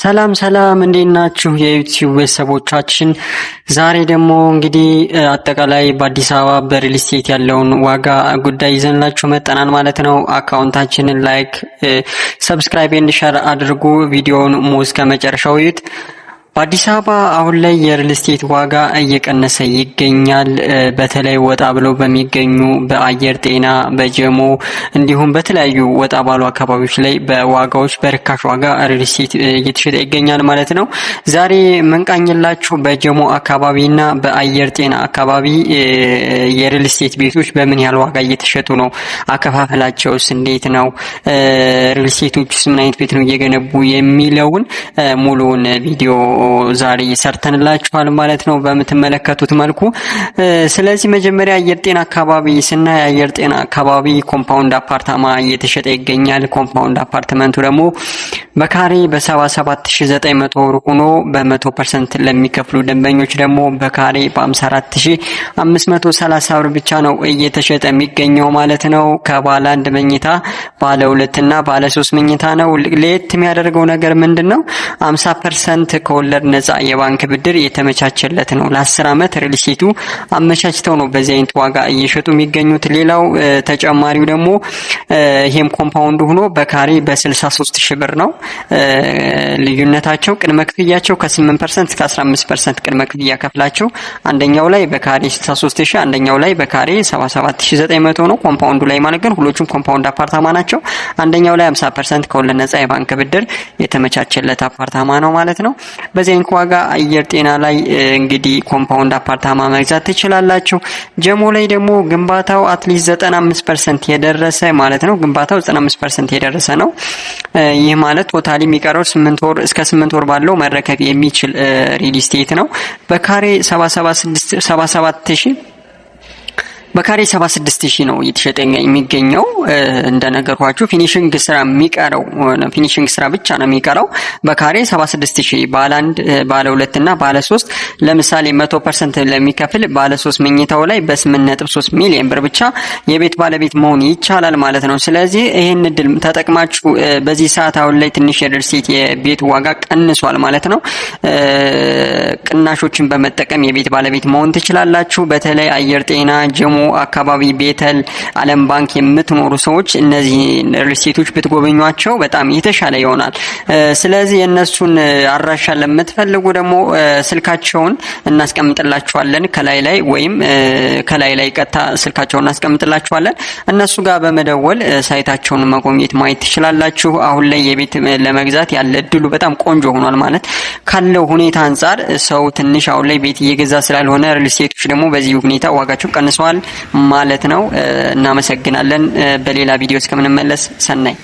ሰላም እንዴት ናችሁ የዩቲዩብ ቤተሰቦቻችን? ዛሬ ደግሞ እንግዲህ አጠቃላይ በአዲስ አበባ በሪል ስቴት ያለውን ዋጋ ጉዳይ ይዘንላችሁ መጠናል ማለት ነው። አካውንታችንን ላይክ፣ ሰብስክራይብ ኤንድ ሼር አድርጉ። ቪዲዮውን እስከ መጨረሻው እዩት። በአዲስ አበባ አሁን ላይ የሪል ስቴት ዋጋ እየቀነሰ ይገኛል። በተለይ ወጣ ብለው በሚገኙ በአየር ጤና፣ በጀሞ እንዲሁም በተለያዩ ወጣ ባሉ አካባቢዎች ላይ በዋጋዎች በርካሽ ዋጋ ሪል ስቴት እየተሸጠ ይገኛል ማለት ነው። ዛሬ መንቃኝላችሁ በጀሞ አካባቢና በአየር ጤና አካባቢ የሪል ስቴት ቤቶች በምን ያህል ዋጋ እየተሸጡ ነው፣ አከፋፈላቸውስ እንዴት ነው፣ ሪል ስቴቶችስ ምን አይነት ቤት ነው እየገነቡ የሚለውን ሙሉውን ቪዲዮ ዛሬ ሰርተንላችኋል ማለት ነው በምትመለከቱት መልኩ። ስለዚህ መጀመሪያ አየር ጤና አካባቢ ስናይ አየር ጤና አካባቢ ኮምፓውንድ አፓርታማ እየተሸጠ ይገኛል። ኮምፓውንድ አፓርትመንቱ ደግሞ በካሬ በ77900 ብር ሆኖ በ100% ለሚከፍሉ ደንበኞች ደግሞ በካሬ በ54530 ብር ብቻ ነው እየተሸጠ የሚገኘው ማለት ነው። ከባለ አንድ መኝታ ባለ ሁለት እና ባለ 3 መኝታ ነው። ለየት የሚያደርገው ነገር ምንድነው? 50% ከወለድ ነፃ የባንክ ብድር የተመቻቸለት ነው። ለ10 ዓመት ሪል ስቴቱ አመቻችተው ነው በዚህ አይነት ዋጋ እየሸጡ የሚገኙት። ሌላው ተጨማሪው ደግሞ ይሄም ኮምፓውንድ ሆኖ በካሬ በ63000 ብር ነው። ልዩነታቸው ቅድመ ክፍያቸው ከ8% እስከ 15% ቅድመ ክፍያ ከፍላቸው አንደኛው ላይ በካሬ 63000 አንደኛው ላይ በካሬ 77900 ነው። ኮምፓውንዱ ላይ ማለት ግን ሁሉም ኮምፓውንድ አፓርታማ ናቸው። አንደኛው ላይ 50% ከወለድ ነፃ የባንክ ብድር የተመቻቸለት አፓርታማ ነው ማለት ነው። በዚህ አይነት ዋጋ አየር ጤና ላይ እንግዲህ ኮምፓውንድ አፓርታማ መግዛት ትችላላችሁ። ጀሞ ላይ ደግሞ ግንባታው አትሊስት 95% የደረሰ ማለት ነው። ግንባታው 95% የደረሰ ነው። ይህ ማለት ቶታሊ የሚቀረው 8 ወር እስከ 8 ወር ባለው መረከብ የሚችል ሪል ስቴት ነው። በካሬ 77000 በካሬ 76000 ነው እየተሸጠ የሚገኘው። እንደነገርኳችሁ ፊኒሺንግ ስራ ብቻ ነው የሚቀረው። በካሬ 76000 ባለ 1 ባለ 2 እና ባለ 3 ለምሳሌ 100% ለሚከፍል ባለ 3 መኝታው ላይ በ8.3 ሚሊዮን ብር ብቻ የቤት ባለቤት መሆን ይቻላል ማለት ነው። ስለዚህ ይሄን እድል ተጠቅማችሁ በዚህ ሰዓት አሁን ላይ ትንሽ የሪል ስቴት የቤት ዋጋ ቀንሷል ማለት ነው። ቅናሾችን በመጠቀም የቤት ባለቤት መሆን ትችላላችሁ። በተለይ አየር ጤና፣ ጀሞ አካባቢ፣ ቤተል፣ ዓለም ባንክ የምትኖሩ ሰዎች እነዚህ ሪል ስቴቶች ብትጎበኟቸው በጣም የተሻለ ይሆናል። ስለዚህ የነሱን አድራሻ ለምትፈልጉ ደግሞ ስልካቸውን እናስቀምጥላችኋለን ከላይ ወይም ከላይ ቀጥታ ስልካቸውን እናስቀምጥላችኋለን። እነሱ ጋር በመደወል ሳይታቸውን መጎብኘት ማየት ትችላላችሁ። አሁን ላይ የቤት ለመግዛት ያለ እድሉ በጣም ቆንጆ ሆኗል ማለት ካለው ሁኔታ አንፃር ሰው ትንሽ አሁን ላይ ቤት እየገዛ ስላልሆነ ሪል ስቴቶች ደግሞ በዚህ ሁኔታ ዋጋቸው ቀንሰዋል ማለት ነው። እናመሰግናለን። በሌላ ቪዲዮ እስከምንመለስ ሰናይ